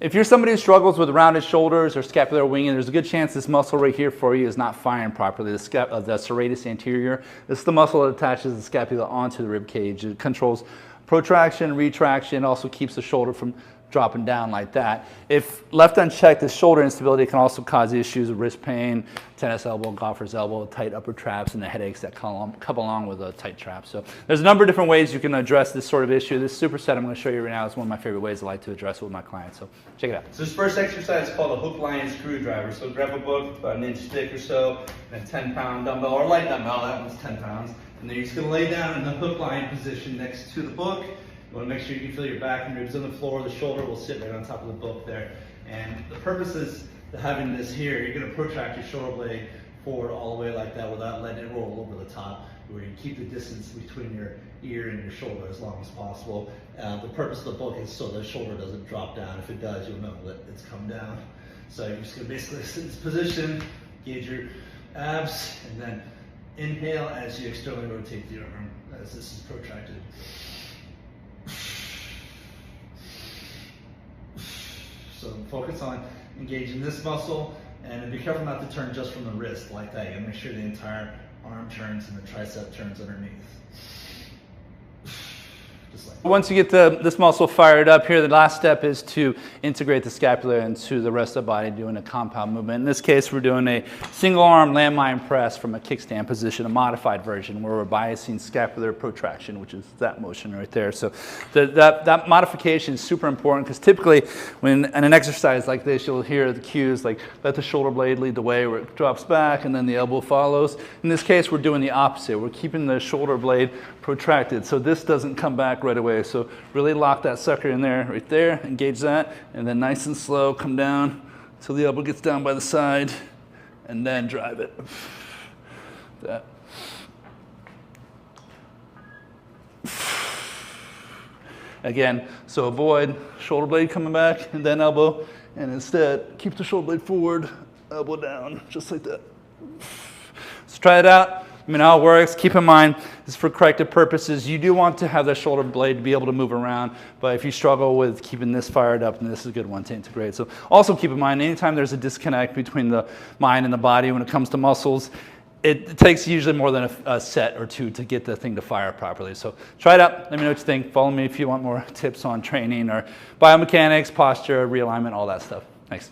If you're somebody who struggles with rounded shoulders or scapular winging, there's a good chance this muscle right here for you is not firing properly. The serratus anterior. This is the muscle that attaches the scapula onto the rib cage. It controls protraction, retraction, also keeps the shoulder from dropping down like that. If left unchecked, this shoulder instability can also cause issues of wrist pain, tennis elbow, golfer's elbow, tight upper traps, and the headaches that come along with a tight trap. So there's a number of different ways you can address this sort of issue. This superset I'm going to show you right now is one of my favorite ways I like to address it with my clients. So check it out. So this first exercise is called a hook, line, screwdriver. So grab a book, about an inch thick or so, and a 10-pound dumbbell or light dumbbell. That one's 10 pounds. And then you're just going to lay down in the hook line position next to the book. You want to make sure you can feel your back and ribs on the floor. The shoulder will sit right on top of the book there. And the purpose is having this here, you're going to protract your shoulder blade forward all the way like that without letting it roll over the top. Where you keep the distance between your ear and your shoulder as long as possible. The purpose of the book is so the shoulder doesn't drop down. If it does, you'll know that it's come down. So you're just going to basically sit in this position, gauge your abs, and then inhale as you externally rotate the arm as this is protracted. So focus on engaging this muscle and be careful not to turn just from the wrist like that. You gotta make sure the entire arm turns and the tricep turns underneath. Once you get this muscle fired up here, the last step is to integrate the scapula into the rest of the body, doing a compound movement. In this case, we're doing a single arm landmine press from a kickstand position, a modified version where we're biasing scapular protraction, which is that motion right there. So that modification is super important because typically when in an exercise like this, you'll hear the cues like let the shoulder blade lead the way where it drops back and then the elbow follows. In this case, we're doing the opposite. We're keeping the shoulder blade protracted so this doesn't come back right away. So really lock that sucker in there, right there, engage that, and then nice and slow, come down until the elbow gets down by the side, and then drive it. That. Again, so avoid shoulder blade coming back and then elbow, and instead keep the shoulder blade forward, elbow down, just like that. Let's try it out. I mean, how it works, keep in mind, this is for corrective purposes. You do want to have that shoulder blade to be able to move around, but if you struggle with keeping this fired up, then this is a good one to integrate. So also keep in mind, anytime there's a disconnect between the mind and the body when it comes to muscles, it takes usually more than a set or two to get the thing to fire properly. So try it out. Let me know what you think. Follow me if you want more tips on training or biomechanics, posture, realignment, all that stuff. Thanks.